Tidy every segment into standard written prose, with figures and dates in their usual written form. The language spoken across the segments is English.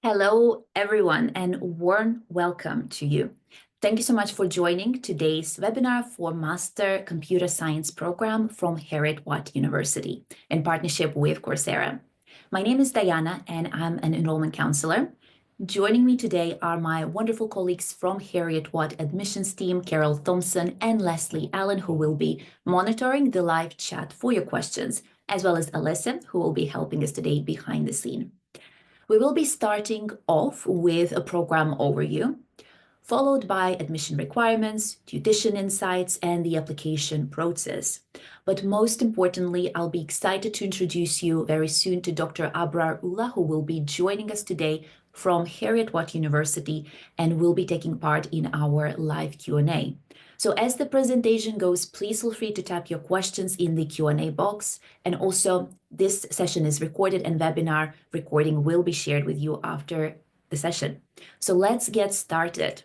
Hello, everyone, and warm welcome to you. Thank you so much for joining today's webinar for Master Computer Science program from Heriot-Watt University in partnership with Coursera. My name is Diana, and I'm an enrollment counselor. Joining me today are my wonderful colleagues from Heriot-Watt admissions team, Carol Thompson and Leslie Allen, who will be monitoring the live chat for your questions, as well as Alyssa, who will be helping us today behind the scene. We will be starting off with a program overview, followed by admission requirements, tuition insights, and the application process. But most importantly, I'll be excited to introduce you very soon to Dr. Abrar Ullah, who will be joining us today from Heriot-Watt University and will be taking part in our live Q&A. So as the presentation goes, please feel free to type your questions in the Q&A box. And also, this session is recorded and webinar recording will be shared with you after the session. So let's get started.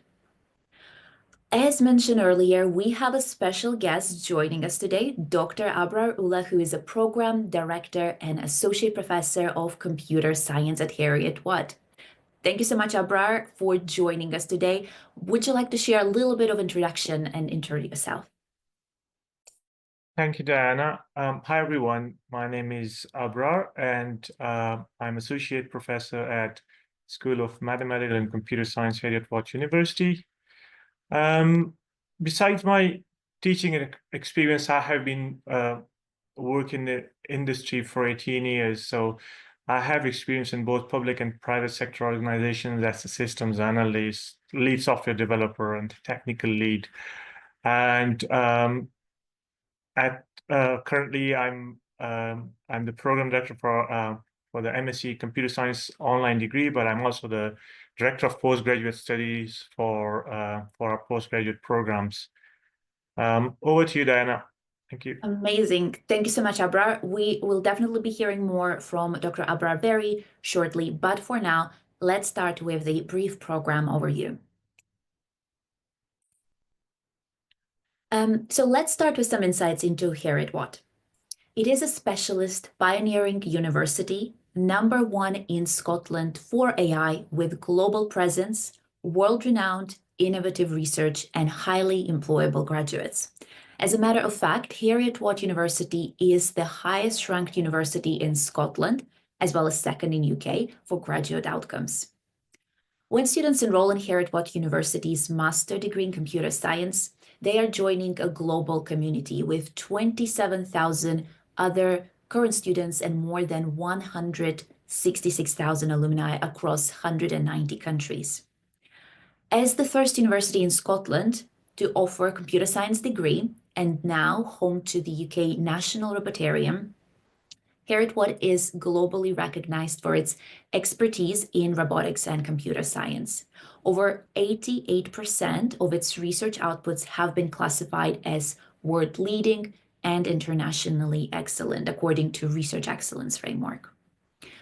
As mentioned earlier, we have a special guest joining us today, Dr. Abrar Ullah, who is a program director and associate professor of computer science at Heriot-Watt. Thank you so much, Abrar, for joining us today. Would you like to share a little bit of introduction and introduce yourself? Thank you, Diana. Hi, everyone. My name is Abrar, and I'm associate professor at School of Mathematical and Computer Science, Heriot-Watt University. Besides my teaching experience, I have been working in the industry for 18 years. So I have experience in both public and private sector organizations as a systems analyst, lead software developer, and technical lead. And currently, I'm the program director for the MSc Computer Science online degree, but I'm also the director of postgraduate studies for our postgraduate programs. Over to you, Diana. Thank you. Amazing. Thank you so much, Abrar. We will definitely be hearing more from Dr. Abrar very shortly, but for now, let's start with the brief program overview. So let's start with some insights into Heriot-Watt. It is a specialist pioneering university, #1 in Scotland for AI, with global presence, world-renowned, innovative research, and highly employable graduates. As a matter of fact, Heriot-Watt University is the highest ranked university in Scotland, as well as second in UK for graduate outcomes. When students enroll in Heriot-Watt University's master degree in computer science, they are joining a global community with 27,000 other current students and more than 166,000 alumni across 190 countries. As the first university in Scotland to offer a computer science degree, and now home to the UK National Roboterium, Heriot-Watt is globally recognized for its expertise in robotics and computer science. Over 88% of its research outputs have been classified as world-leading and internationally excellent, according to Research Excellence Framework.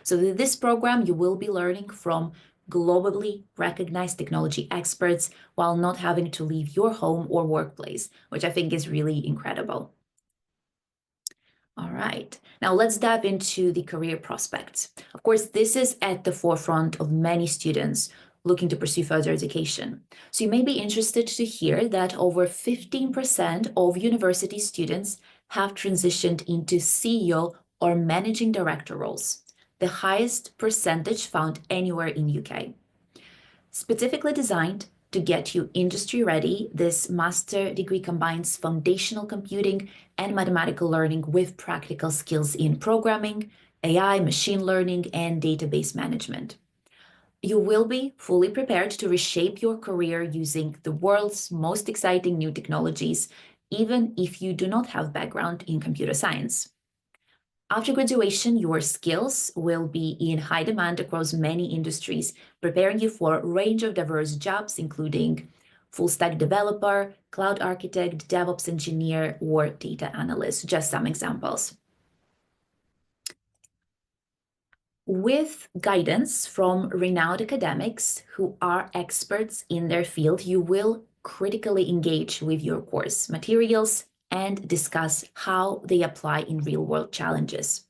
So in this program, you will be learning from globally recognized technology experts while not having to leave your home or workplace, which I think is really incredible. All right, now let's dive into the career prospects. Of course, this is at the forefront of many students looking to pursue further education. So you may be interested to hear that over 15% of university students have transitioned into CEO or managing director roles, the highest percentage found anywhere in UK. Specifically designed to get you industry ready, this master degree combines foundational computing and mathematical learning with practical skills in programming, AI, machine learning, and database management. You will be fully prepared to reshape your career using the world's most exciting new technologies, even if you do not have background in computer science. After graduation, your skills will be in high demand across many industries, preparing you for a range of diverse jobs, including full-stack developer, cloud architect, DevOps engineer, or data analyst, just some examples. With guidance from renowned academics who are experts in their field, you will critically engage with your course materials and discuss how they apply in real-world challenges.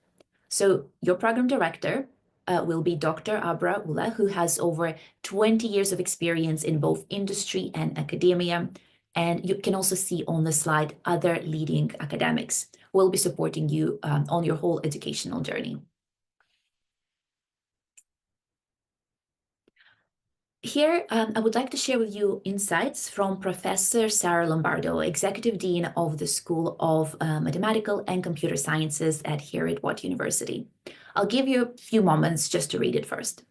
So your program director, will be Dr. Abrar Ullah, who has over 20 years of experience in both industry and academia. And you can also see on the slide other leading academics who will be supporting you on your whole educational journey. Here, I would like to share with you insights from Professor Sara Lombardo, Executive Dean of the School of Mathematical and Computer Sciences at Heriot-Watt University. I'll give you a few moments just to read it first.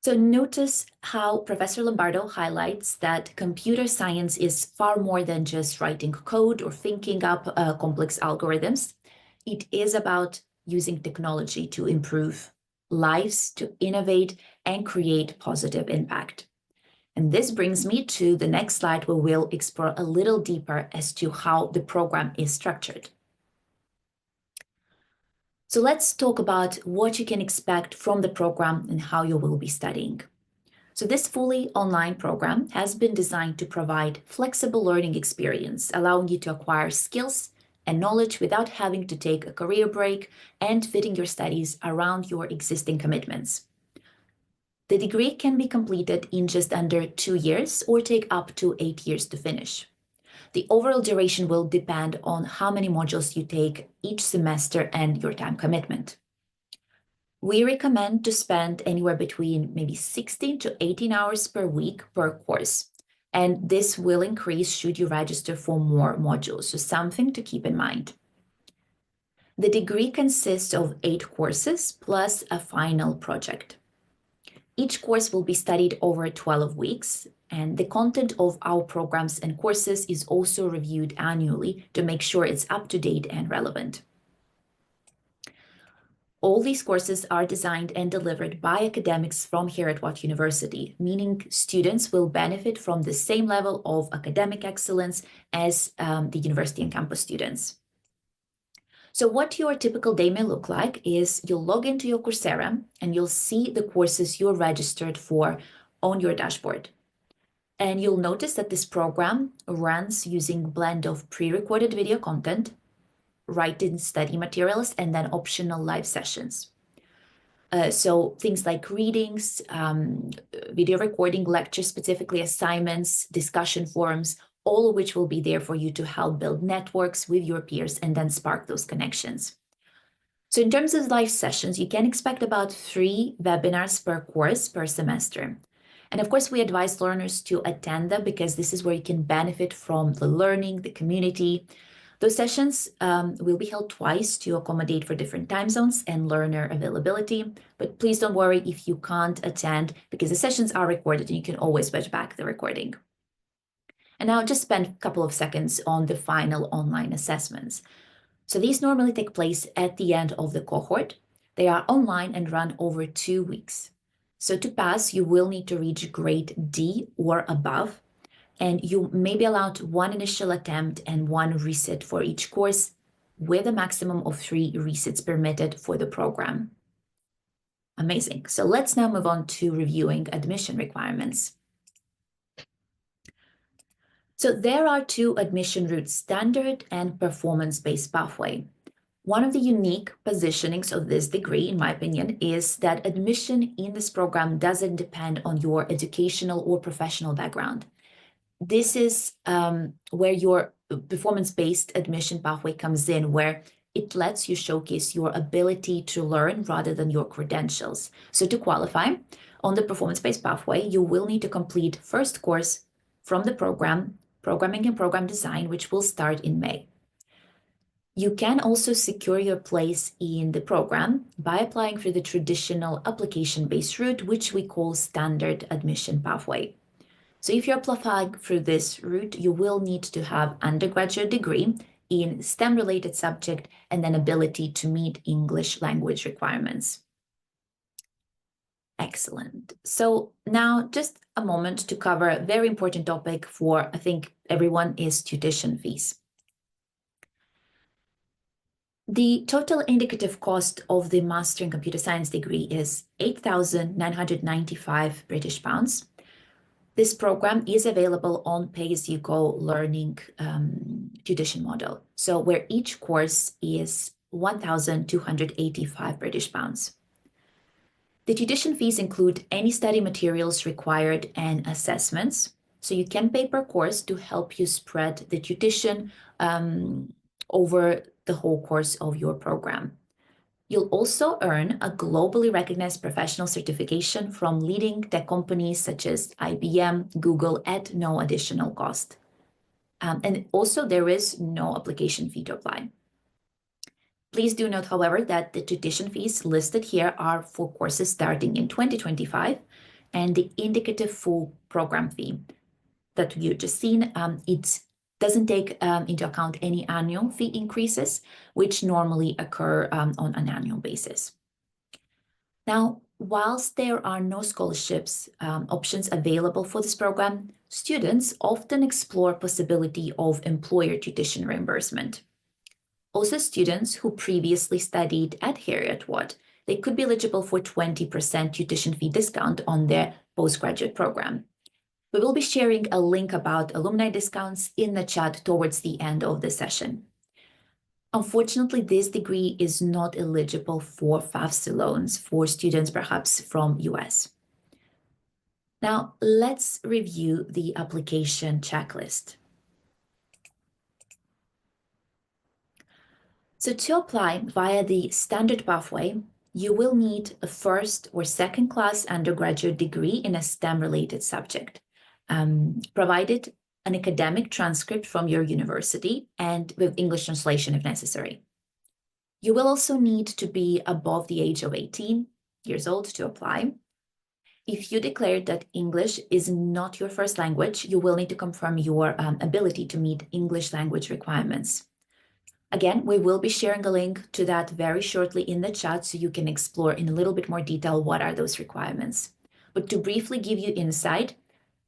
So notice how Professor Lombardo highlights that computer science is far more than just writing code or thinking up complex algorithms. It is about using technology to improve lives, to innovate, and create positive impact. And this brings me to the next slide, where we'll explore a little deeper as to how the program is structured. So let's talk about what you can expect from the program and how you will be studying. So this fully online program has been designed to provide flexible learning experience, allowing you to acquire skills and knowledge without having to take a career break and fitting your studies around your existing commitments. The degree can be completed in just under 2 years or take up to 8 years to finish. The overall duration will depend on how many modules you take each semester and your time commitment. We recommend to spend anywhere between maybe 16 to 18 hours per week per course. And this will increase should you register for more modules, so something to keep in mind. The degree consists of 8 courses plus a final project. Each course will be studied over 12 weeks, and the content of our programs and courses is also reviewed annually to make sure it's up to date and relevant. All these courses are designed and delivered by academics from Heriot-Watt University, meaning students will benefit from the same level of academic excellence as the university and campus students. So what your typical day may look like is you'll log into your Coursera and you'll see the courses you're registered for on your dashboard. And you'll notice that this program runs using a blend of pre-recorded video content, written study materials, and then optional live sessions. So things like readings, video recording, lectures, specifically assignments, discussion forums, all of which will be there for you to help build networks with your peers and then spark those connections. So in terms of live sessions, you can expect about 3 webinars per course per semester. And of course, we advise learners to attend them because this is where you can benefit from the learning, the community. Those sessions will be held twice to accommodate for different time zones and learner availability. But please don't worry if you can't attend, because the sessions are recorded and you can always watch back the recording. And now just spend a couple of seconds on the final online assessments. So these normally take place at the end of the cohort. They are online and run over 2 weeks. So to pass, you will need to reach grade D or above, and you may be allowed 1 initial attempt and 1 resit for each course, with a maximum of 3 resits permitted for the program. Amazing. So let's now move on to reviewing admission requirements. So there are 2 admission routes, standard and performance-based pathway. One of the unique positionings of this degree, in my opinion, is that admission in this program doesn't depend on your educational or professional background. This is where your performance-based admission pathway comes in, where it lets you showcase your ability to learn rather than your credentials. So to qualify on the performance-based pathway, you will need to complete first course from the program, Programming and Program Design, which will start in May. You can also secure your place in the program by applying for the traditional application-based route, which we call standard admission pathway. So if you're applying through this route, you will need to have undergraduate degree in STEM-related subject and then ability to meet English language requirements. Excellent. So now just a moment to cover a very important topic for, I think, everyone is tuition fees. The total indicative cost of the Master in Computer Science degree is £8,995 British pounds. This program is available on pay-as-you-go learning tuition model, so where each course is 1,285 British pounds. The tuition fees include any study materials required and assessments, so you can pay per course to help you spread the tuition over the whole course of your program. You'll also earn a globally recognized professional certification from leading tech companies such as IBM, Google at no additional cost. And also there is no application fee to apply. Please do note, however, that the tuition fees listed here are for courses starting in 2025, and the indicative full program fee that you just seen, it doesn't take into account any annual fee increases, which normally occur on an annual basis. Now, whilst there are no scholarships options available for this program, students often explore possibility of employer tuition reimbursement. Also, students who previously studied at Heriot-Watt, they could be eligible for 20% tuition fee discount on their postgraduate program. We will be sharing a link about alumni discounts in the chat towards the end of the session. Unfortunately, this degree is not eligible for FAFSA loans for students perhaps from US. Now, let's review the application checklist. So to apply via the standard pathway, you will need a first or second class undergraduate degree in a STEM-related subject, provided an academic transcript from your university and with English translation if necessary. You will also need to be above the age of 18 years old to apply. If you declare that English is not your first language, you will need to confirm your ability to meet English language requirements. Again, we will be sharing a link to that very shortly in the chat so you can explore in a little bit more detail what are those requirements. But to briefly give you insight,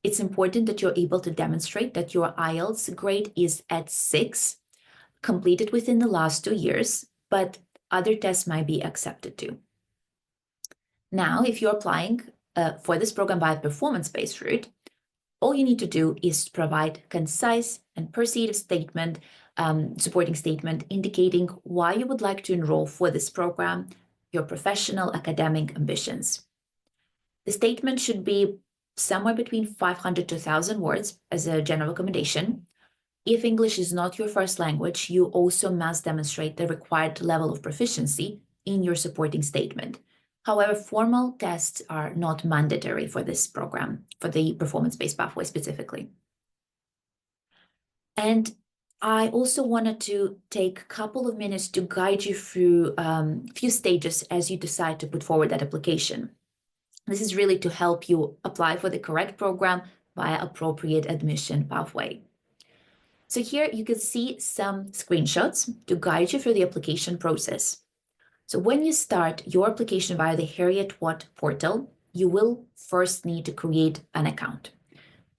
it's important that you're able to demonstrate that your IELTS grade is at 6, completed within the last 2 years, but other tests might be accepted too. Now, if you're applying for this program by a performance-based route, all you need to do is provide concise and persuasive statement, supporting statement indicating why you would like to enroll for this program, your professional academic ambitions. The statement should be somewhere between 500 to 1,000 words as a general recommendation. If English is not your first language, you also must demonstrate the required level of proficiency in your supporting statement. However, formal tests are not mandatory for this program, for the performance-based pathway specifically. And I also wanted to take a couple of minutes to guide you through a few stages as you decide to put forward that application. This is really to help you apply for the correct program via appropriate admission pathway. So here you can see some screenshots to guide you through the application process. So when you start your application via the Heriot-Watt portal, you will first need to create an account.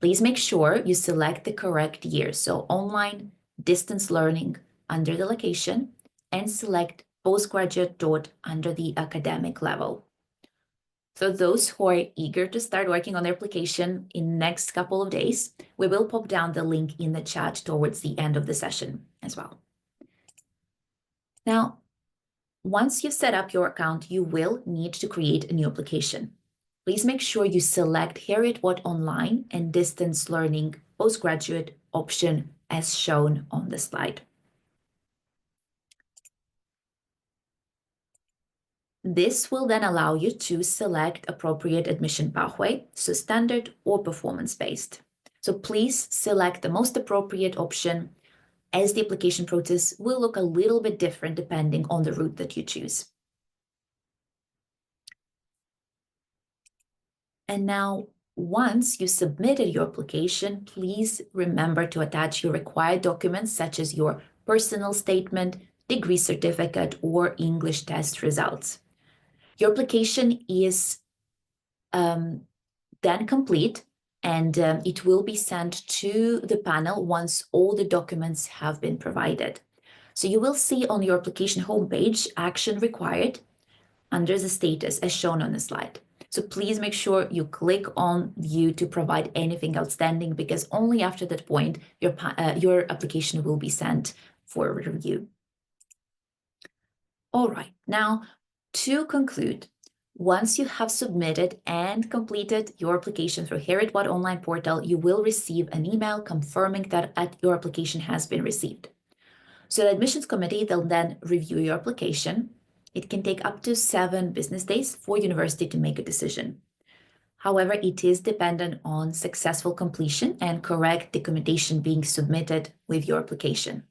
Please make sure you select the correct year, so online, distance learning under the location, and select postgraduate under the academic level. For those who are eager to start working on their application in the next couple of days, we will pop down the link in the chat towards the end of the session as well. Now, once you've set up your account, you will need to create a new application. Please make sure you select Heriot-Watt Online and Distance Learning Postgraduate option as shown on the slide. This will then allow you to select appropriate admission pathway, so standard or performance-based. So please select the most appropriate option, as the application process will look a little bit different depending on the route that you choose. And now, once you submitted your application, please remember to attach your required documents such as your personal statement, degree certificate, or English test results. Your application is then complete, and it will be sent to the panel once all the documents have been provided. So you will see on your application homepage, action required, under the status as shown on the slide. So please make sure you click on view to provide anything outstanding, because only after that point your application will be sent for review. All right, now to conclude, once you have submitted and completed your application through Heriot-Watt online portal, you will receive an email confirming that your application has been received. So the admissions committee, they'll then review your application. It can take up to 7 business days for university to make a decision. However, it is dependent on successful completion and correct documentation being submitted with your application.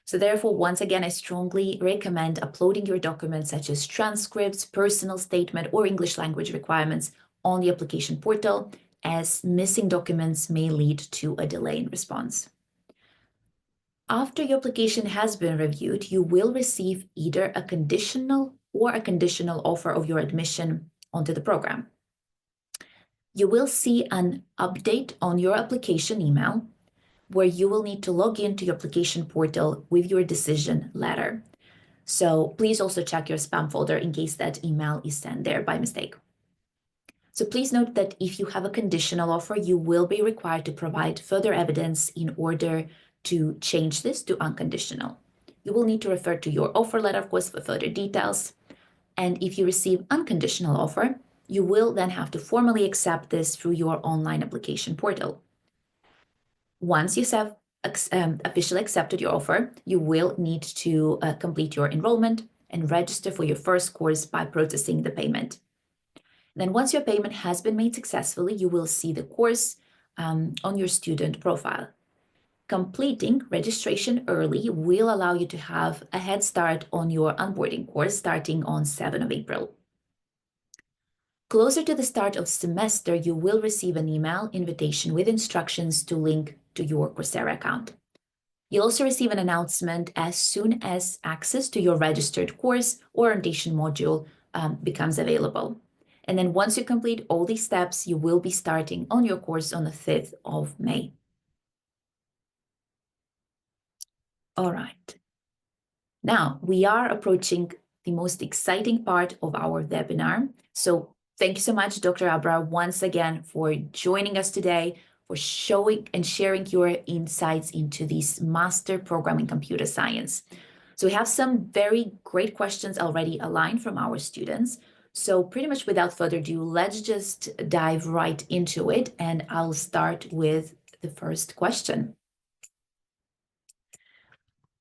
So therefore, once again, I strongly recommend uploading your documents such as transcripts, personal statement, or English language requirements on the application portal, as missing documents may lead to a delay in response. After your application has been reviewed, you will receive either a conditional or a conditional offer of your admission onto the program. You will see an update on your application email, where you will need to log into your application portal with your decision letter. So please also check your spam folder in case that email is sent there by mistake. So please note that if you have a conditional offer, you will be required to provide further evidence in order to change this to unconditional. You will need to refer to your offer letter, of course, for further details. And if you receive unconditional offer, you will then have to formally accept this through your online application portal. Once you have officially accepted your offer, you will need to complete your enrollment and register for your first course by processing the payment. Then once your payment has been made successfully, you will see the course on your student profile. Completing registration early will allow you to have a head start on your onboarding course starting on 7th of April. Closer to the start of semester, you will receive an email invitation with instructions to link to your Coursera account. You'll also receive an announcement as soon as access to your registered course or orientation module becomes available. And then once you complete all these steps, you will be starting on your course on the 5th of May. All right. Now, we are approaching the most exciting part of our webinar. So thank you so much, Dr. Abrar, once again for joining us today, for showing and sharing your insights into this master program in computer science. So we have some very great questions already aligned from our students. So pretty much without further ado, let's just dive right into it. And I'll start with the first question.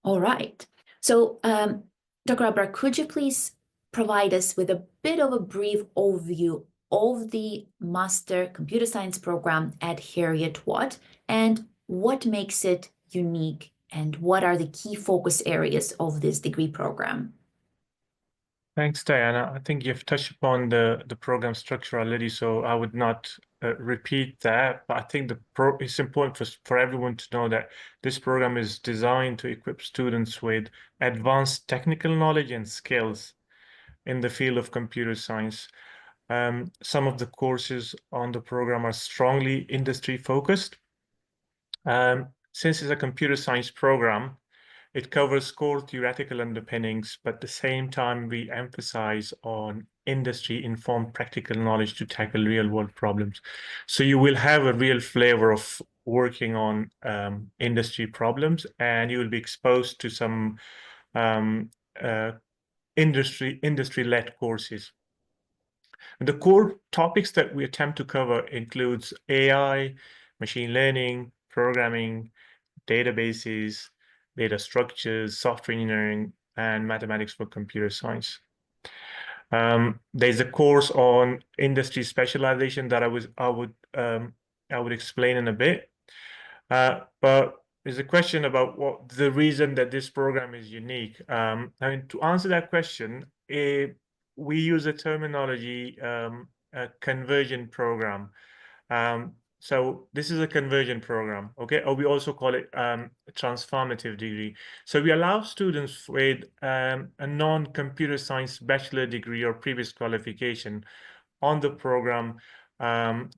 All right. So Dr. Abrar, could you please provide us with a bit of a brief overview of the Master Computer Science program at Heriot-Watt and what makes it unique and what are the key focus areas of this degree program? Thanks, Diana. I think you've touched upon the program structure already, so I would not repeat that. But I think it's important for everyone to know that this program is designed to equip students with advanced technical knowledge and skills in the field of computer science. Some of the courses on the program are strongly industry focused. Since it's a computer science program, it covers core theoretical underpinnings, but at the same time, we emphasize on industry-informed practical knowledge to tackle real-world problems. So you will have a real flavor of working on industry problems, and you will be exposed to some industry-led courses. And the core topics that we attempt to cover includes AI, machine learning, programming, databases, data structures, software engineering, and mathematics for computer science. There's a course on industry specialization that I would explain in a bit. But there's a question about what the reason that this program is unique. I mean, to answer that question, we use a terminology, a conversion program. So this is a conversion program, okay? Or we also call it a transformative degree. So we allow students with a non-computer science bachelor degree or previous qualification on the program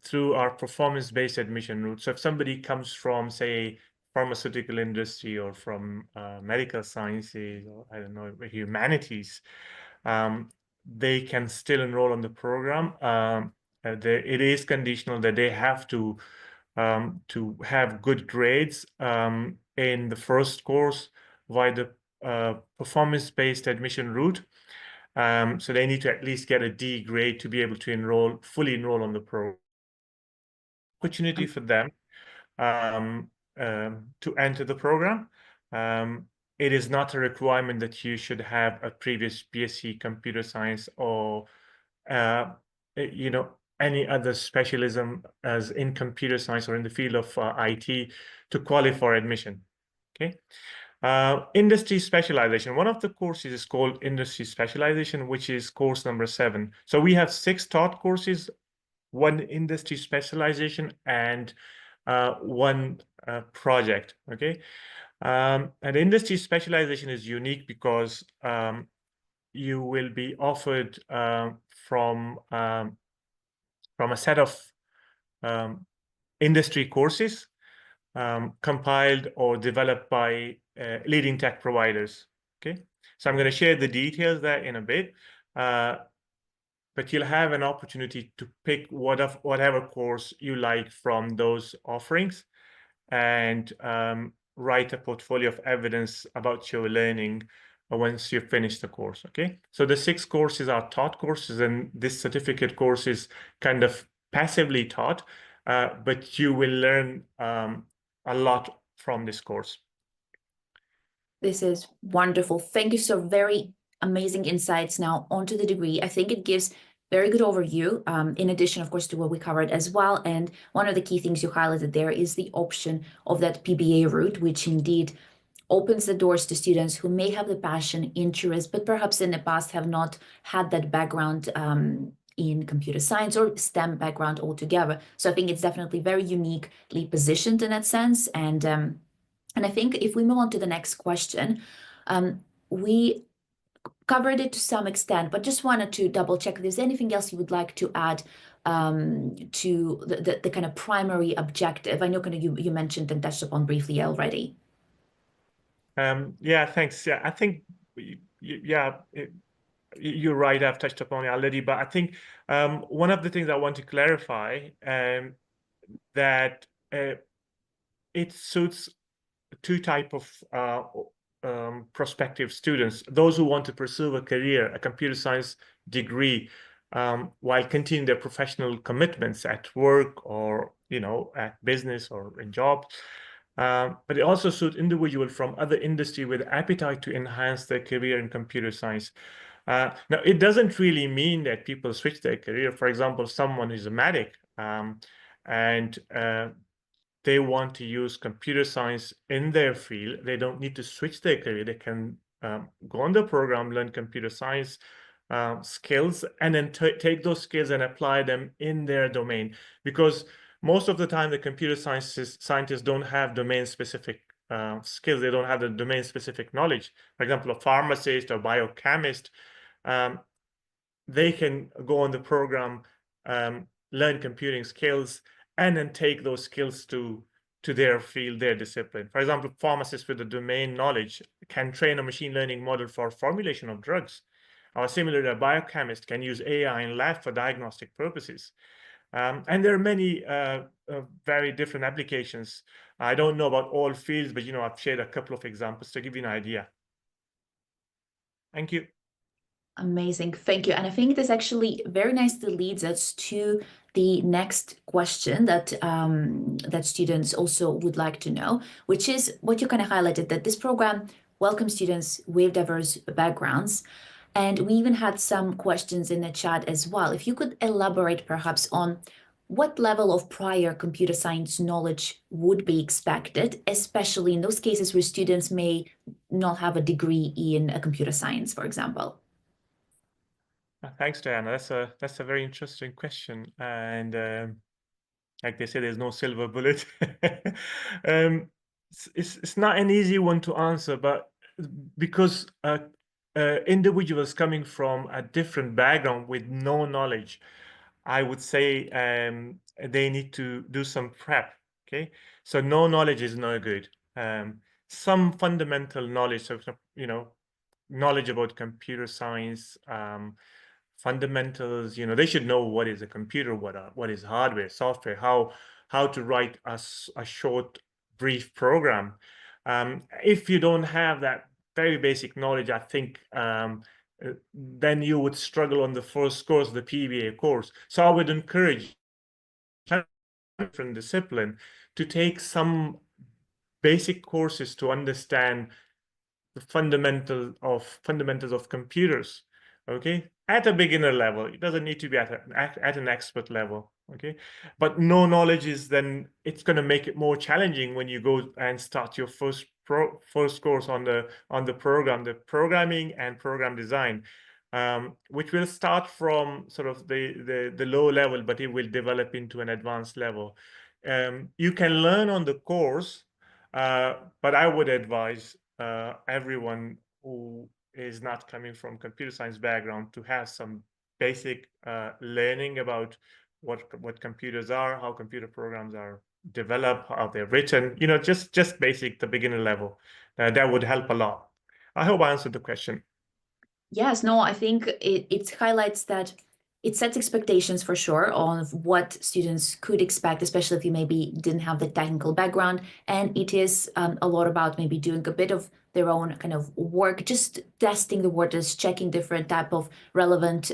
through our performance-based admission route. So if somebody comes from, say, pharmaceutical industry or from medical sciences or, I don't know, humanities, they can still enroll on the program. It is conditional that they have to have good grades in the first course via the performance-based admission route. So they need to at least get a D grade to be able to fully enroll on the program. Opportunity for them to enter the program. It is not a requirement that you should have a previous BSc computer science or any other specialism as in computer science or in the field of IT to qualify for admission. Okay. Industry specialization. One of the courses is called industry specialization, which is course number 7. So we have 6 taught courses, 1 industry specialization, and 1 project. Okay. And industry specialization is unique because you will be offered from a set of industry courses compiled or developed by leading tech providers. Okay, so I'm going to share the details there in a bit, but you'll have an opportunity to pick whatever course you like from those offerings and write a portfolio of evidence about your learning once you finish the course. Okay, so the 6 courses are taught courses, and this certificate course is kind of passively taught, but you will learn a lot from this course. This is wonderful. Thank you. So very amazing insights now onto the degree. I think it gives very good overview, in addition, of course, to what we covered as well. And one of the key things you highlighted there is the option of that PBA route, which indeed opens the doors to students who may have the passion, interest, but perhaps in the past have not had that background in computer science or STEM background altogether. So I think it's definitely very uniquely positioned in that sense. And I think if we move on to the next question, we covered it to some extent, but just wanted to double check if there's anything else you would like to add to the kind of primary objective. I know kind of you mentioned and touched upon briefly already. Yeah, thanks. Yeah, I think, you're right. I've touched upon it already, but I think one of the things I want to clarify that it suits 2 type of prospective students: those who want to pursue a career, a computer science degree, while continuing their professional commitments at work or at business or in jobs. But it also suits individuals from other industry with appetite to enhance their career in computer science. Now, it doesn't really mean that people switch their career. For example, someone who's a medic and they want to use computer science in their field, they don't need to switch their career. They can go on the program, learn computer science skills, and then take those skills and apply them in their domain. Because most of the time, the computer scientists don't have domain-specific skills. They don't have the domain-specific knowledge. For example, a pharmacist or biochemist, they can go on the program, learn computing skills, and then take those skills to their field, their discipline. For example, pharmacists with the domain knowledge can train a machine learning model for formulation of drugs. Or similarly, a biochemist can use AI in lab for diagnostic purposes. And there are many very different applications. I don't know about all fields, but I've shared a couple of examples to give you an idea. Thank you. Amazing. Thank you. And I think this actually very nicely leads us to the next question that that students also would like to know, which is what you kind of highlighted, that this program welcomes students with diverse backgrounds. And we even had some questions in the chat as well. If you could elaborate perhaps on what level of prior computer science knowledge would be expected, especially in those cases where students may not have a degree in computer science, for example. Thanks, Diana. That's a very interesting question, and like they say, there's no silver bullet. It's not an easy one to answer, but because individuals coming from a different background with no knowledge, I would say they need to do some prep. Okay, so no knowledge is no good. Some fundamental knowledge of knowledge about computer science, fundamentals. They should know what is a computer, what is hardware, software, how to write a short, brief program. If you don't have that very basic knowledge, I think then you would struggle on the first course, the PBA course. So I would encourage different discipline to take some basic courses to understand the fundamentals of computers, okay, at a beginner level. It doesn't need to be at an expert level, okay. But no knowledge is then it's going to make it more challenging when you go and start your first course on the programming and program design, which will start from sort of the low level, but it will develop into an advanced level. You can learn on the course, but I would advise everyone who is not coming from computer science background to have some basic learning about what computers are, how computer programs are developed, how they're written. Just basic, the beginner level. That would help a lot. I hope I answered the question. Yes, no, I think it highlights that it sets expectations for sure on what students could expect, especially if you maybe didn't have the technical background. And it is a lot about maybe doing a bit of their own kind of work, just testing the waters, checking different type of relevant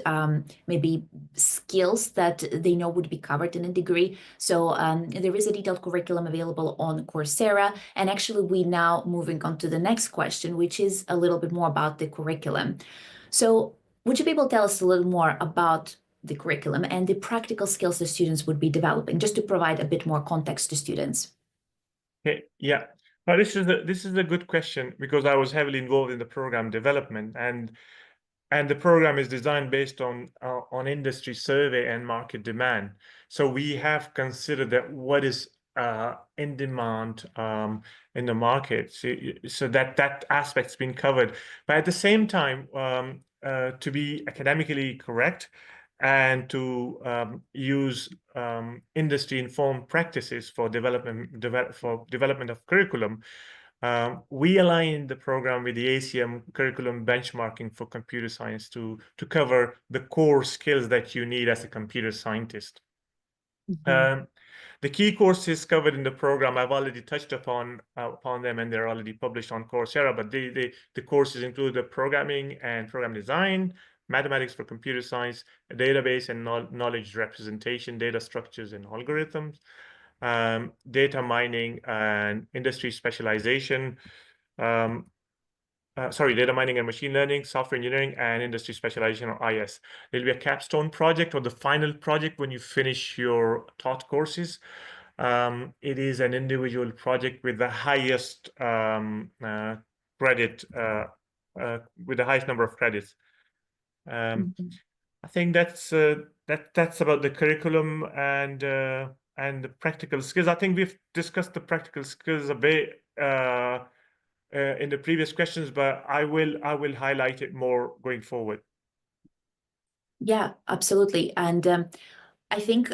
maybe skills that they know would be covered in a degree. So there is a detailed curriculum available on Coursera. And actually, we now moving on to the next question, which is a little bit more about the curriculum. So would you be able to tell us a little more about the curriculum and the practical skills the students would be developing, just to provide a bit more context to students? Okay, yeah. Well, this is a good question, because I was heavily involved in the program development, and the program is designed based on industry survey and market demand. So we have considered that what is in demand in the market, so that aspect's been covered. But at the same time, to be academically correct and to use industry-informed practices for development of curriculum, we aligned the program with the ACM curriculum benchmarking for computer science to cover the core skills that you need as a computer scientist. The key courses covered in the program, I've already touched upon them, and they're already published on Coursera. But the courses include the programming and program design, mathematics for computer science, database and knowledge representation, data structures and algorithms, data mining and industry specialization, data mining and machine learning, software engineering, and industry specialization, or IS. There'll be a capstone project, or the final project when you finish your taught courses. It is an individual project with the highest credit, with the highest number of credits. I think that's about the curriculum and the practical skills. I think we've discussed the practical skills a bit in the previous questions, but I will highlight it more going forward. Yeah, absolutely. And I think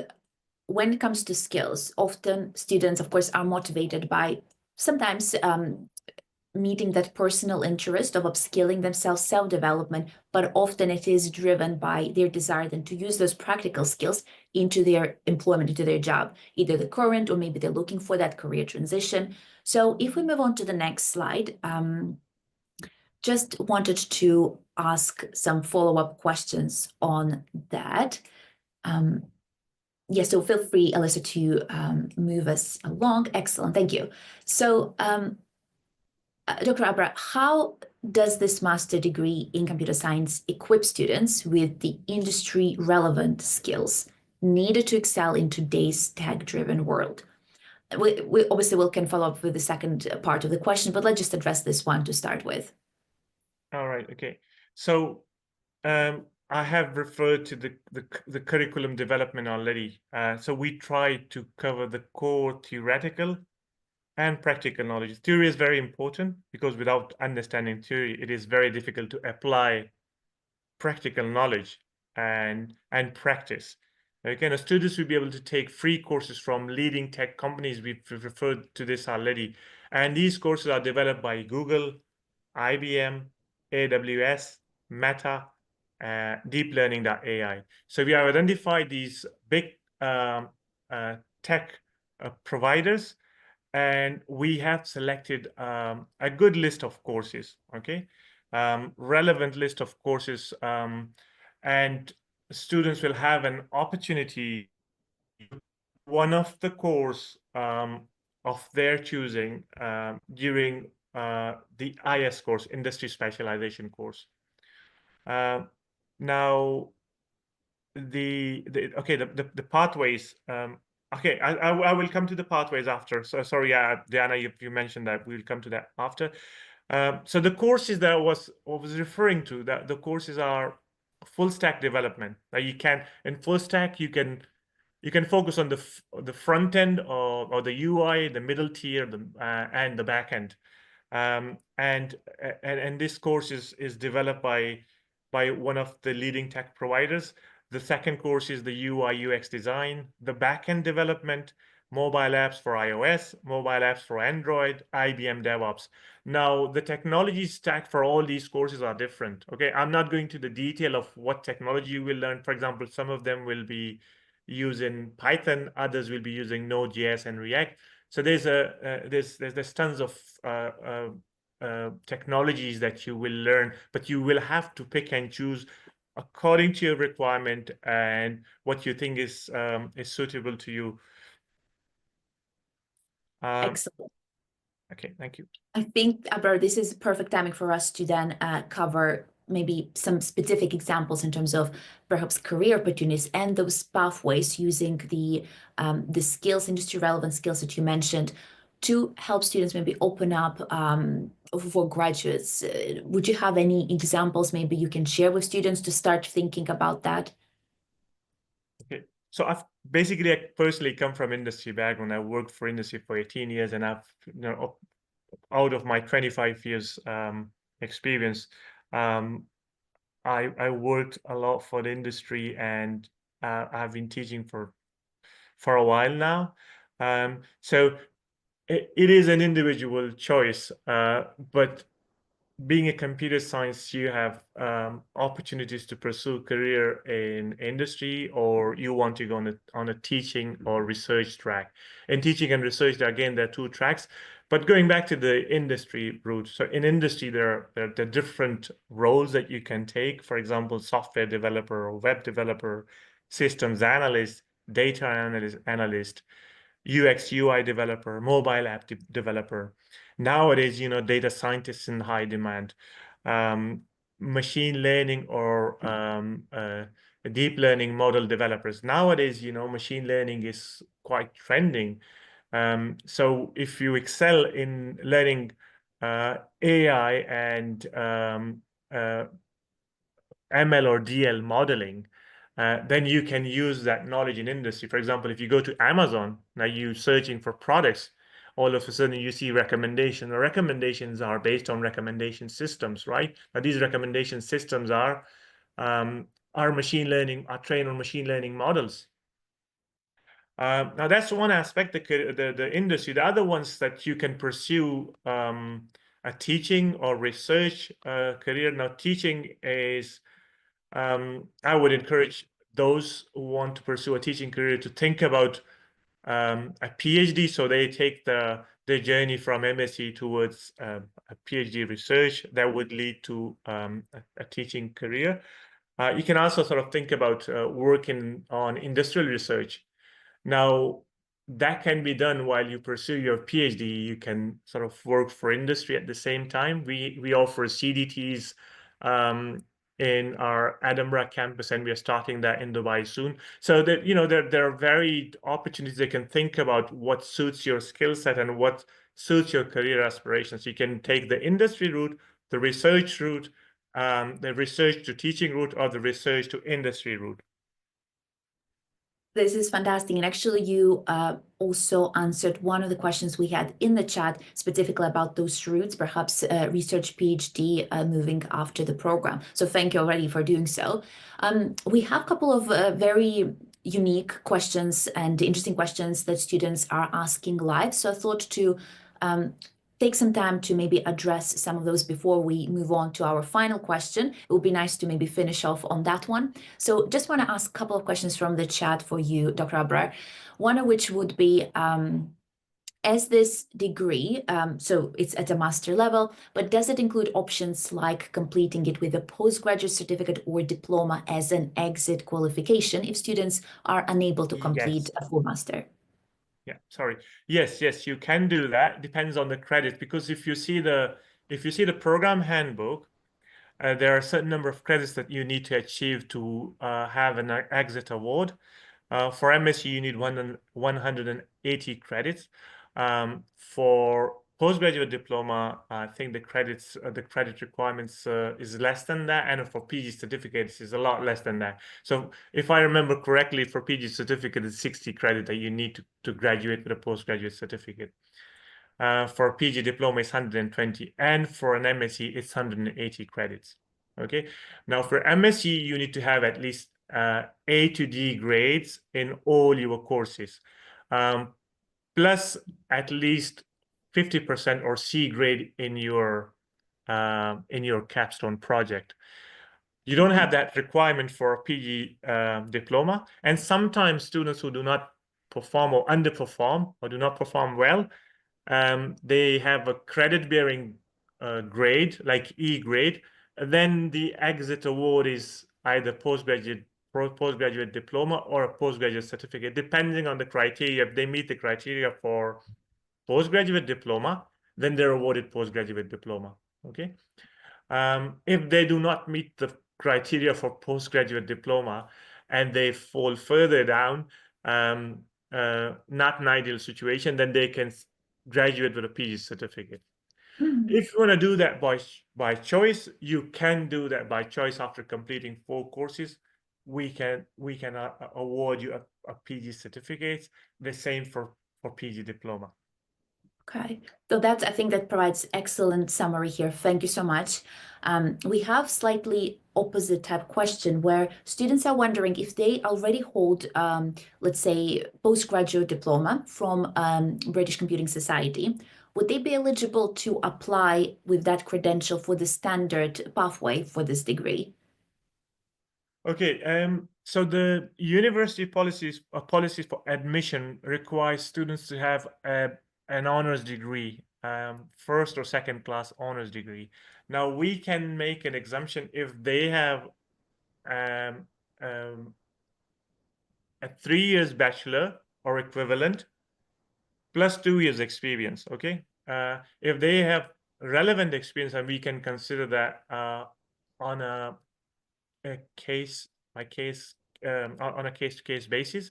when it comes to skills, often students, of course, are motivated by sometimes meeting that personal interest of upskilling themselves, self-development, but often it is driven by their desire then to use those practical skills into their employment, into their job, either the current or maybe they're looking for that career transition. So if we move on to the next slide, just wanted to ask some follow-up questions on that. So feel free, Alyssa, to move us along. Excellent, thank you. So Dr. Abrar, how does this master degree in computer science equip students with the industry relevant skills needed to excel in today's tech-driven world? We obviously can follow up with the second part of the question, but let's just address this one to start with. All right, okay. So I have referred to the curriculum development already. So we try to cover the core theoretical and practical knowledge. Theory is very important, because without understanding theory, it is very difficult to apply practical knowledge and practice. Again, students will be able to take free courses from leading tech companies. We've referred to this already. And these courses are developed by Google, IBM, AWS, Meta, deeplearning.ai. So we have identified these big tech providers, and we have selected a good list of courses, okay? Relevant list of courses, and students will have an opportunity, one of the course of their choosing during the IS course, industry specialization course. Now, the pathways. Okay, I will come to the pathways after. So sorry, Diana, you mentioned that. We'll come to that after. So the courses that I was referring to, that the courses are full stack development. Now you can, in full stack, you can focus on the front end or the UI, the middle tier, and the back end. And this course is developed by one of the leading tech providers. The second course is the UI UX design, the backend development, mobile apps for iOS, mobile apps for Android, IBM DevOps. Now, the technology stack for all these courses are different. Okay, I'm not going to the detail of what technology you will learn. For example, some of them will be using Python, others will be using Node.js and React. So there's tons of technologies that you will learn, but you will have to pick and choose according to your requirement and what you think is suitable to you. Excellent. Okay, thank you. I think, Abrar, this is perfect timing for us to then cover maybe some specific examples in terms of perhaps career opportunities and those pathways using the skills, industry relevant skills that you mentioned to help students maybe open up for graduates. Would you have any examples maybe you can share with students to start thinking about that? Okay, so I personally come from industry background. I worked for industry for 18 years, and I've, out of my 25 years experience, I worked a lot for the industry, and I've been teaching for a while now. So it is an individual choice, but being a computer science, you have opportunities to pursue career in industry, or you want to go on a teaching or research track. In teaching and research, again, there are two tracks. But going back to the industry route, so in industry, there are different roles that you can take. For example, software developer or web developer, systems analyst, data analyst, UX UI developer, mobile app developer. Nowadays, data scientists in high demand, machine learning or deep learning model developers. Nowadays, machine learning is quite trending. So if you excel in learning AI and ML or DL modeling, then you can use that knowledge in industry. For example, if you go to Amazon, now you're searching for products, all of a sudden you see recommendations. The recommendations are based on recommendation systems, right? Now these recommendation systems are machine learning, are trained on machine learning models. Now that's one aspect, the industry. The other ones that you can pursue a teaching or research career. Now teaching is, I would encourage those who want to pursue a teaching career to think about a PhD. So they take the journey from MSc towards a PhD research that would lead to a teaching career. You can also sort of think about working on industrial research. Now, that can be done while you pursue your PhD. You can sort of work for industry at the same time. We offer CDTs in our Edinburgh campus, and we are starting that in Dubai soon. So that there are varied opportunities. They can think about what suits your skill set and what suits your career aspirations. You can take the industry route, the research route, the research to teaching route, or the research to industry route. This is fantastic. And actually, you also answered one of the questions we had in the chat specifically about those routes, perhaps research PhD moving after the program. So thank you already for doing so. We have a couple of very unique questions and interesting questions that students are asking live. So I thought to take some time to maybe address some of those before we move on to our final question. It would be nice to maybe finish off on that one. So just want to ask a couple of questions from the chat for you, Dr. Abrar. One of which would be, as this degree, so it's at a master level, but does it include options like completing it with a postgraduate certificate or diploma as an exit qualification if students are unable to complete a full master? Yeah, sorry. Yes, you can do that. Depends on the credit, because if you see the program handbook, there are a certain number of credits that you need to achieve to have an exit award. For MSc, you need 180 credits. For postgraduate diploma, I think the credit requirements is less than that, and for PG certificates is a lot less than that. So if I remember correctly, for PG certificate, it's 60 credit that you need to graduate with a postgraduate certificate. For PG diploma, it's 120, and for an MSc, it's 180 credits. Okay. Now for MSc, you need to have at least A to D grades in all your courses, plus at least 50% or C grade in your capstone project. You don't have that requirement for a PG diploma, and sometimes students who do not perform or underperform or do not perform well, they have a credit-bearing grade, like E grade. Then the exit award is either postgraduate diploma or a postgraduate certificate, depending on the criteria. If they meet the criteria for postgraduate diploma, then they're awarded postgraduate diploma. Okay. If they do not meet the criteria for postgraduate diploma and they fall further down, not an ideal situation, then they can graduate with a PG certificate. If you want to do that by choice, you can do that by choice. After completing 4 courses, we can award you a PG certificate. The same for PG diploma. Okay, so I think that provides excellent summary here. Thank you so much. We have slightly opposite type question where students are wondering if they already hold, let's say, postgraduate diploma from British Computing Society, would they be eligible to apply with that credential for the standard pathway for this degree? Okay, so the university policies for admission requires students to have an honors degree, first or second class honors degree. Now we can make an exemption if they have a 3 years bachelor or equivalent plus 2 years experience. Okay, if they have relevant experience, and we can consider that on a case by case, on a case-to-case basis,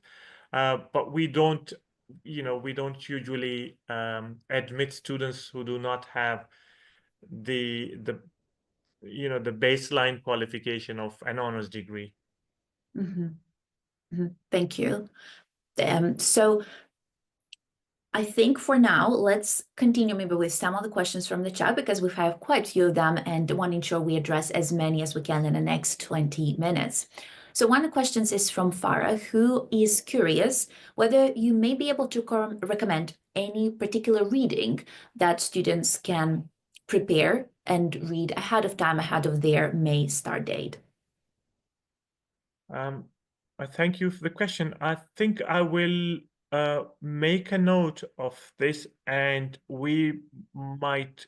but we don't usually admit students who do not have the baseline qualification of an honors degree. Thank you. So I think for now, let's continue maybe with some of the questions from the chat, because we have quite a few of them and want to ensure we address as many as we can in the next 20 minutes. So one of the questions is from Farah, who is curious whether you may be able to recommend any particular reading that students can prepare and read ahead of time, ahead of their May start date. I thank you for the question. I think I will make a note of this, and we might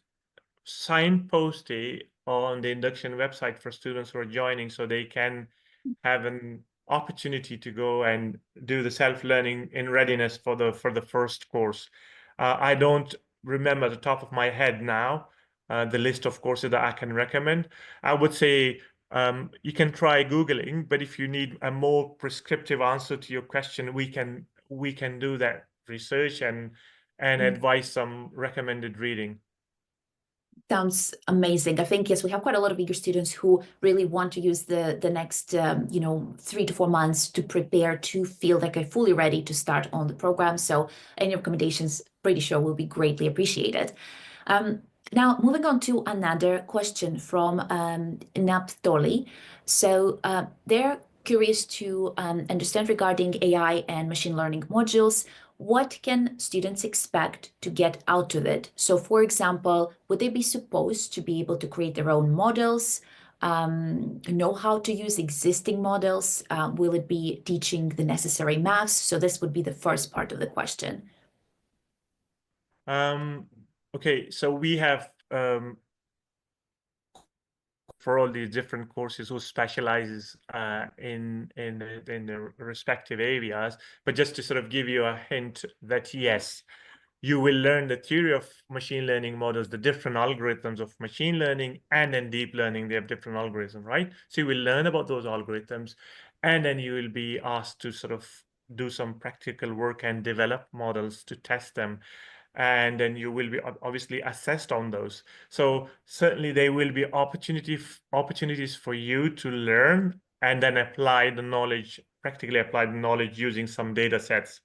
signpost it on the induction website for students who are joining, so they can have an opportunity to go and do the self-learning in readiness for the first course. I don't remember the top of my head now the list of courses that I can recommend. I would say you can try Googling, but if you need a more prescriptive answer to your question, we can do that research and advise some recommended reading. Sounds amazing. I think, yes, we have quite a lot of eager students who really want to use the next 3 to 4 months to prepare to feel like they're fully ready to start on the program. So any recommendations, pretty sure, will be greatly appreciated. Now, moving on to another question from Naphtali. So they're curious to understand regarding AI and machine learning modules. what can students expect to get out of it? So, for example, would they be supposed to be able to create their own models, know how to use existing models? Will it be teaching the necessary maths? So this would be the first part of the question. Okay, so we have for all these different courses who specializes in the respective areas, but just to sort of give you a hint that yes, you will learn the theory of machine learning models, the different algorithms of machine learning, and then deep learning, they have different algorithms, right? So you will learn about those algorithms, and then you will be asked to sort of do some practical work and develop models to test them. And then you will be obviously assessed on those. So certainly there will be opportunities for you to learn and then apply the knowledge, practically apply the knowledge using some data sets.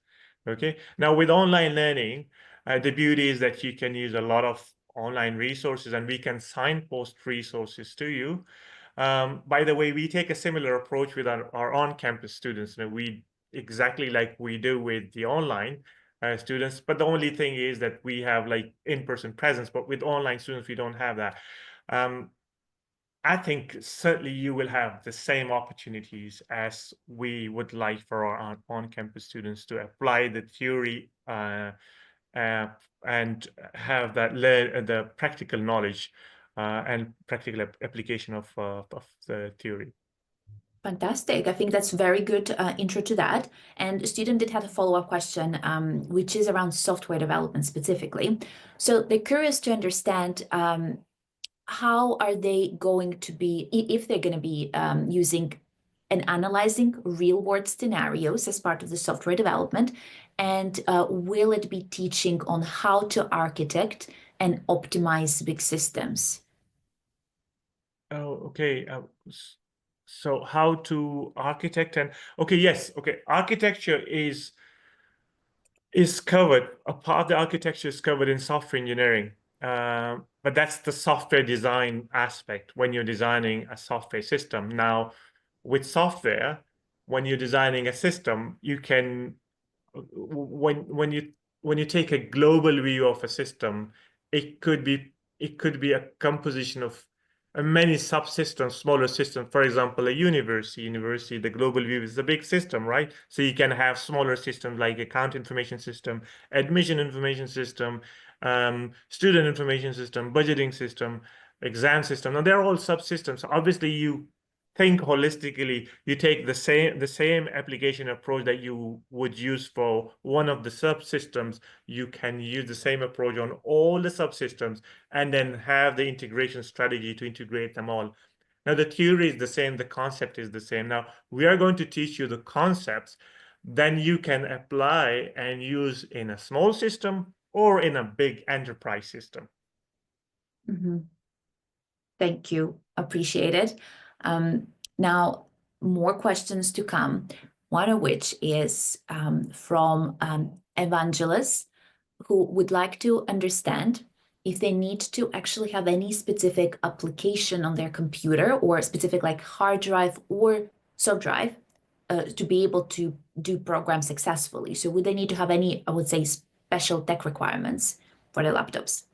Okay. Now with online learning, the beauty is that you can use a lot of online resources and we can signpost resources to you. By the way, we take a similar approach with our on-campus students. You know, we exactly like we do with the online students, but the only thing is that we have like in-person presence, but with online students, we don't have that. I think certainly you will have the same opportunities as we would like for our on-campus students to apply the theory and have that the practical knowledge and practical application of the theory. Fantastic. I think that's very good intro to that. And a student did have a follow-up question, which is around software development specifically. So they're curious to understand how are they going to be, if they're going to be using and analyzing real-world scenarios as part of the software development, and will it be teaching on how to architect and optimize big systems? Oh, okay. So how to architect and okay, yes, okay. Architecture is covered. A part of the architecture is covered in software engineering. But that's the software design aspect when you're designing a software system. Now, with software, when you're designing a system, you can when you take a global view of a system, it could be a composition of many subsystems, smaller systems. For example, a university, the global view is a big system, right? So you can have smaller systems like account information system, admission information system, student information system, budgeting system, exam system. Now they're all subsystems. Obviously, you think holistically, you take the same application approach that you would use for one of the subsystems, you can use the same approach on all the subsystems and then have the integration strategy to integrate them all. Now the theory is the same, the concept is the same. Now we are going to teach you the concepts, then you can apply and use in a small system or in a big enterprise system. Mm-hmm. Thank you. Appreciate it. Now, more questions to come, one of which is from Evangelist, who would like to understand if they need to actually have any specific application on their computer or a specific like hard drive or sub-drive to be able to do programs successfully. So would they need to have any, I would say, special tech requirements for their laptops?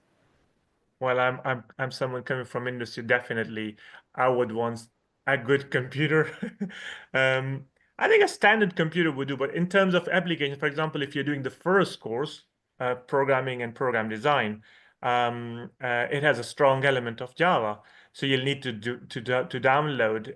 Well, I'm someone coming from industry. Definitely, I would want a good computer. I think a standard computer would do, but in terms of application, for example, if you're doing the first course, programming and program design, it has a strong element of Java. So you'll need to download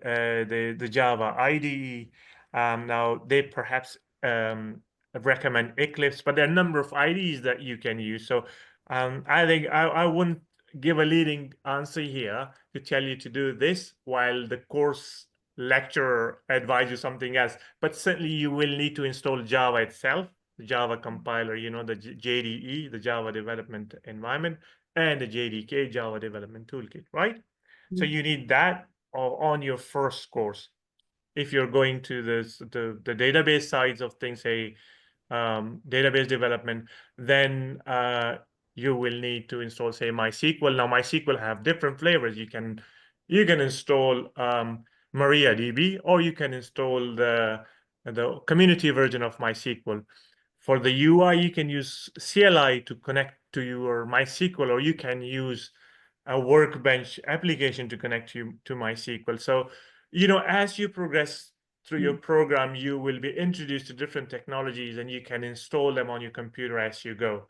the Java IDE. Now they perhaps recommend Eclipse, but there are a number of IDEs that you can use. So I think I wouldn't give a leading answer here to tell you to do this while the course lecturer advises you something else. But certainly you will need to install Java itself, the Java compiler, you know, the JDE, the Java Development Environment, and the JDK, Java Development Toolkit, right? So you need that on your first course. If you're going to the database sides of things, say database development, then you will need to install, say, MySQL. Now, MySQL have different flavors. You can install MariaDB, or you can install the community version of MySQL. For the UI, you can use CLI to connect to your MySQL, or you can use a Workbench application to connect you to MySQL. So, as you progress through your program, you will be introduced to different technologies, and you can install them on your computer as you go,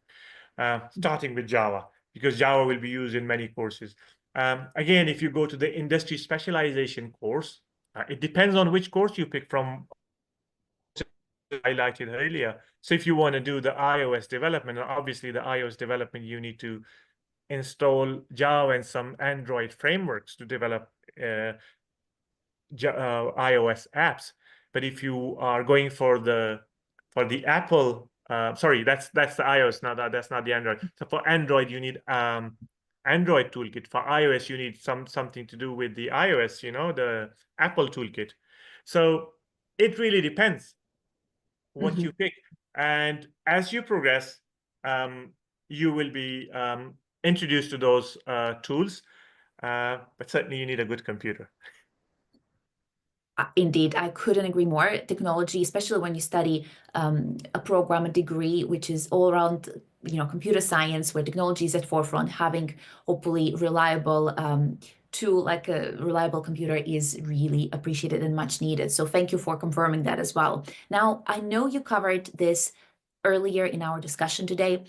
starting with Java, because Java will be used in many courses. Again, if you go to the industry specialization course, it depends on which course you pick from, highlighted earlier. So if you want to do the iOS development, obviously the iOS development, you need to install Java and some Android frameworks to develop iOS apps. But if you are going for the Apple, sorry, that's the iOS, that's not the Android. So for Android, you need Android toolkit. For iOS, you need something to do with the iOS, the Apple toolkit. So it really depends what you pick. And as you progress, you will be introduced to those tools. But certainly you need a good computer. Indeed, I couldn't agree more. Technology, especially when you study a program, a degree, which is all around, computer science, where technology is at forefront, having hopefully reliable tool like a reliable computer is really appreciated and much needed. So thank you for confirming that as well. Now, I know you covered this earlier in our discussion today.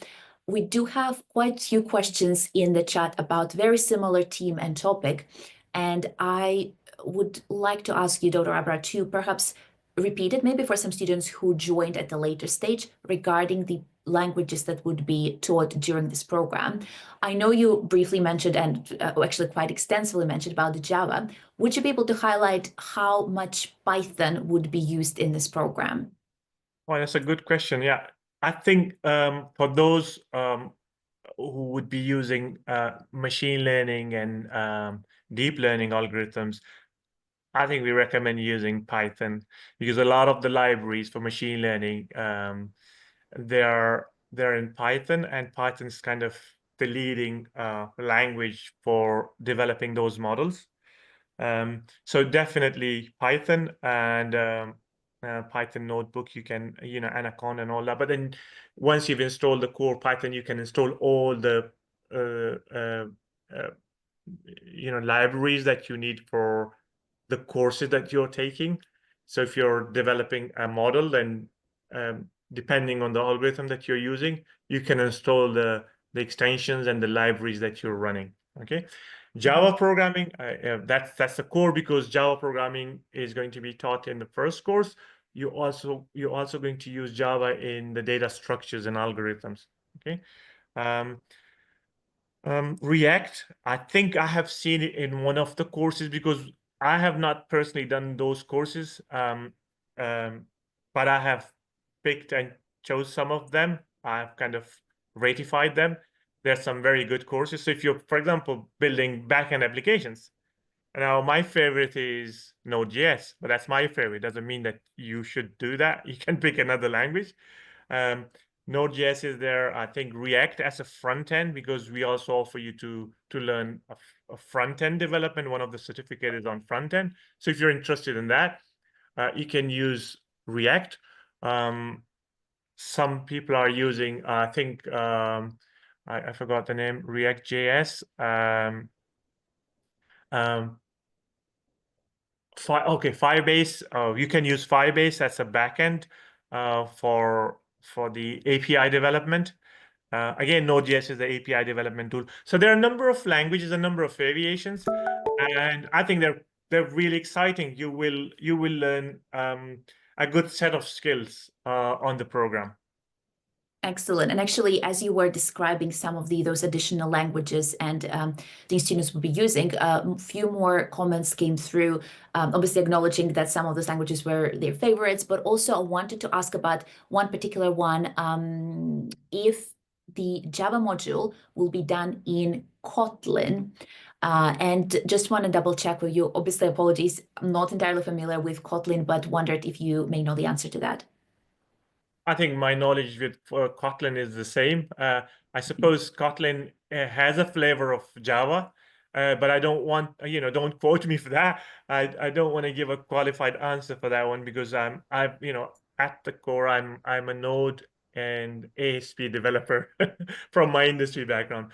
We do have quite a few questions in the chat about very similar theme and topic, and I would like to ask you, Dr. Abrar, to perhaps repeat it, maybe for some students who joined at the later stage, regarding the languages that would be taught during this program. I know you briefly mentioned, and actually quite extensively mentioned, about the Java. Would you be able to highlight how much Python would be used in this program? Well, that's a good question. Yeah, I think for those who would be using machine learning and deep learning algorithms, I think we recommend using Python, because a lot of the libraries for machine learning, they're in Python, and Python is kind of the leading language for developing those models. So definitely Python, and Python notebook, you can, Anaconda and all that. But then once you've installed the core Python, you can install all the libraries that you need for the courses that you're taking. So if you're developing a model, then depending on the algorithm that you're using, you can install the extensions and the libraries that you're running. Okay. Java programming, that's the core, because Java programming is going to be taught in the first course. You're also going to use Java in the data structures and algorithms. Okay. React, I think I have seen it in one of the courses, because I have not personally done those courses, but I have picked and chose some of them. I've kind of ratified them. There's some very good courses. So if you're, for example, building backend applications, now my favorite is Node.js, but that's my favorite. Doesn't mean that you should do that. You can pick another language. Node.js is there. I think React as a front end, because we also offer you to learn a front end development. One of the certificates is on front end. So if you're interested in that, you can use React. Some people are using, I think, I forgot the name, React.js. Firebase. You can use Firebase as a backend for the API development. Again, Node.js is the API development tool. So there are a number of languages, a number of variations, and I think they're really exciting. You will learn a good set of skills on the program. Excellent. And actually, as you were describing some of those additional languages and these students will be using, a few more comments came through, obviously acknowledging that some of those languages were their favorites, but also I wanted to ask about one particular one, if the Java module will be done in Kotlin. And just want to double check with you. Obviously, apologies, I'm not entirely familiar with Kotlin, but wondered if you may know the answer to that. I think my knowledge with Kotlin is the same. I suppose Kotlin has a flavor of Java, but I don't want, don't quote me for that. I don't want to give a qualified answer for that one, because at the core, I'm a Node and ASP developer from my industry background.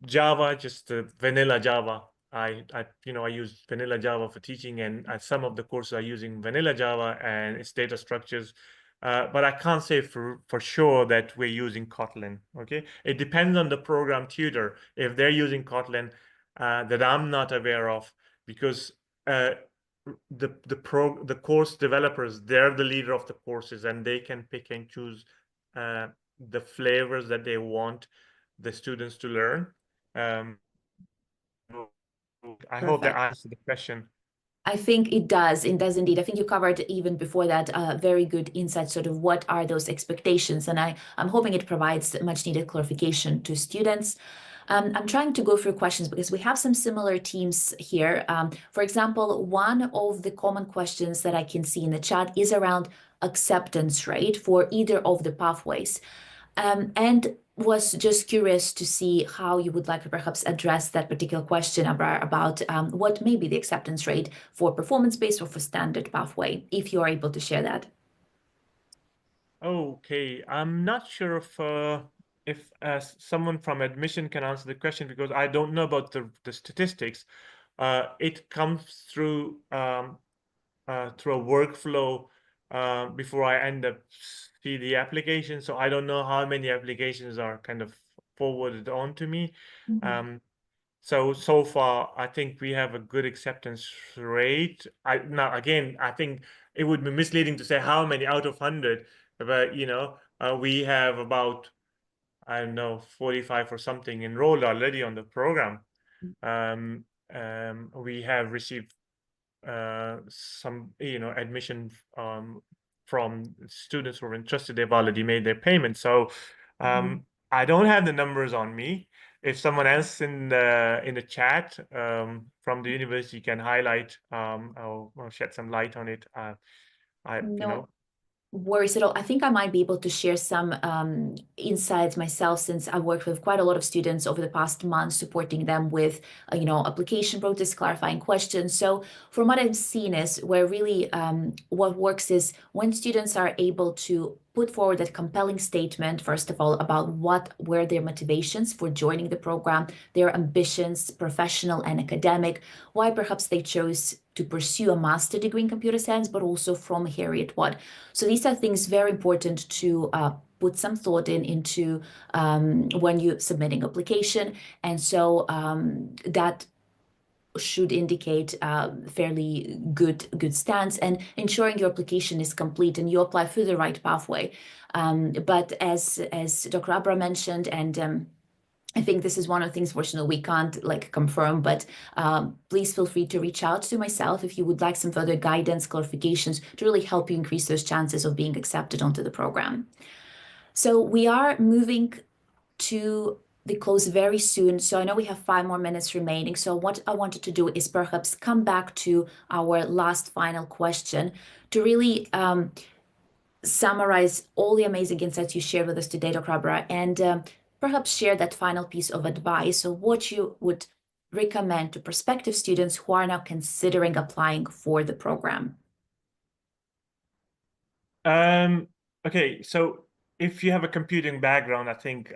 Java, just vanilla Java. I use vanilla Java for teaching, and some of the courses are using vanilla Java and its data structures. But I can't say for sure that we're using Kotlin. Okay, it depends on the program tutor if they're using Kotlin that I'm not aware of, because the course developers, they're the leader of the courses, and they can pick and choose the flavors that they want the students to learn. I hope that Perfect. answers the question. I think it does. It does indeed. I think you covered even before that very good insight, sort of what are those expectations. And I'm hoping it provides much needed clarification to students. I'm trying to go through questions because we have some similar teams here. For example, one of the common questions that I can see in the chat is around acceptance rate for either of the pathways. And was just curious to see how you would like to perhaps address that particular question, Abrar, about what may be the acceptance rate for performance-based or for standard pathway, if you are able to share that. Okay, I'm not sure if someone from admission can answer the question, because I don't know about the statistics. It comes through a workflow before I end up see the application. So I don't know how many applications are kind of forwarded on to me. So far, I think we have a good acceptance rate. Now again, I think it would be misleading to say how many out of 100, but we have about, I don't know, 45 or something enrolled already on the program. We have received some admission from students who are interested. They've already made their payment. So I don't have the numbers on me. If someone else in the chat from the university can highlight or shed some light on it, No worries at all. I think I might be able to share some insights myself, since I've worked with quite a lot of students over the past month, supporting them with, application process, clarifying questions. So from what I've seen is where really what works is when students are able to put forward that compelling statement, first of all, about what were their motivations for joining the program, their ambitions, professional and academic, why perhaps they chose to pursue a master degree in computer science, but also from Heriot-Watt. So these are things very important to put some thought into when you're submitting application. And so that should indicate fairly good stance, and ensuring your application is complete and you apply through the right pathway. But as Dr. Abrar mentioned, and I think this is one of the things, fortunately, we can't confirm, but please feel free to reach out to myself if you would like some further guidance, clarifications to really help you increase those chances of being accepted onto the program. So we are moving to the close very soon. So I know we have 5 more minutes remaining. So what I wanted to do is perhaps come back to our last final question to really summarize all the amazing insights you shared with us today, Dr. Abrar, and perhaps share that final piece of advice of what you would recommend to prospective students who are now considering applying for the program. Okay, so if you have a computing background, I think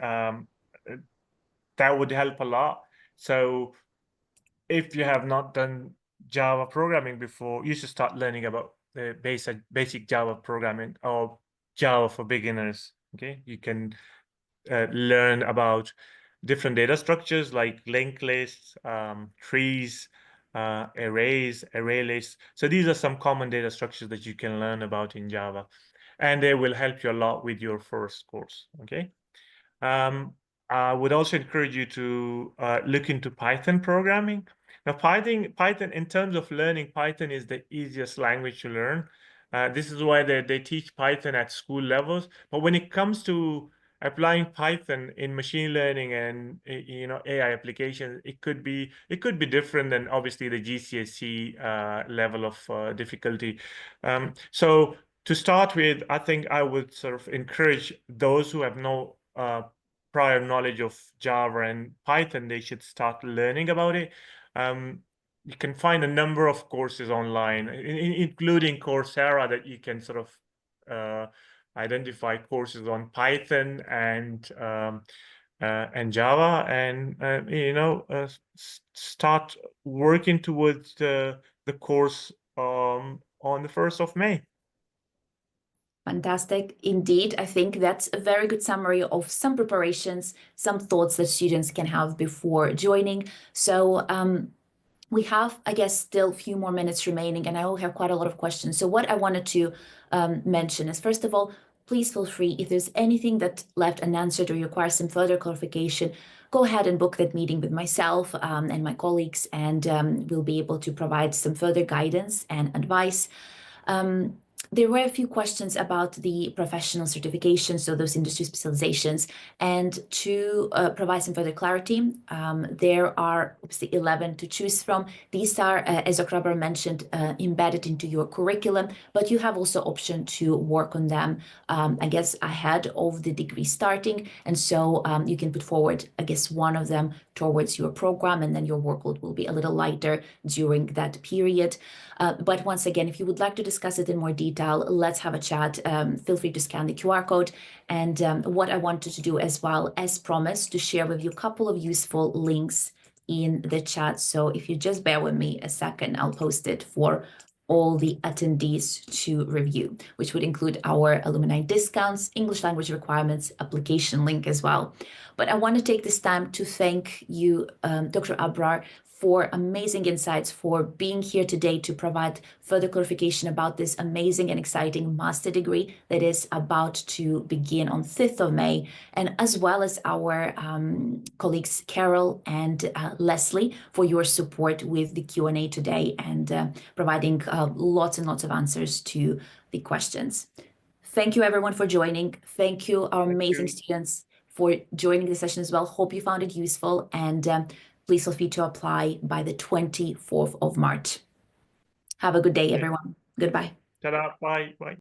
that would help a lot. So if you have not done Java programming before, you should start learning about the basic Java programming, or Java for beginners. Okay, you can learn about different data structures like linked lists, trees, arrays, array lists. So these are some common data structures that you can learn about in Java, and they will help you a lot with your first course. Okay. I would also encourage you to look into Python programming. Now, Python, in terms of learning, Python is the easiest language to learn. This is why they teach Python at school levels. But when it comes to applying Python in machine learning and AI applications, it could be different than obviously the GCSE level of difficulty. So to start with, I think I would sort of encourage those who have no prior knowledge of Java and Python, they should start learning about it. You can find a number of courses online, including Coursera, that you can sort of identify courses on Python and Java, and start working towards the course on the 1st of May. Fantastic. Indeed, I think that's a very good summary of some preparations, some thoughts that students can have before joining. So we have, I guess, still a few more minutes remaining, and I will have quite a lot of questions. So what I wanted to mention is, first of all, please feel free, if there's anything that left unanswered or requires some further clarification, go ahead and book that meeting with myself and my colleagues, and we'll be able to provide some further guidance and advice. There were a few questions about the professional certifications, so those industry specializations. And to provide some further clarity, there are obviously 11 to choose from. These are, as Dr. Abrar mentioned, embedded into your curriculum, but you have also option to work on them, I guess, ahead of the degree starting. And so you can put forward, I guess, one of them towards your program, and then your workload will be a little lighter during that period. But once again, if you would like to discuss it in more detail, let's have a chat. Feel free to scan the QR code. And what I wanted to do as well, as promised, to share with you a couple of useful links in the chat. So if you just bear with me a second, I'll post it for all the attendees to review, which would include our alumni discounts, English language requirements, application link as well. But I want to take this time to thank you, Dr. Abrar, for amazing insights, for being here today to provide further clarification about this amazing and exciting master degree that is about to begin on 5th of May, and as well as our colleagues Carol and Leslie for your support with the Q&A today and providing lots and lots of answers to the questions. Thank you everyone for joining. Thank you our amazing students for joining the session as well. Hope you found it useful, and please feel free to apply by the 24th of March. Have a good day, everyone. Goodbye. Ta-da. Bye. Bye.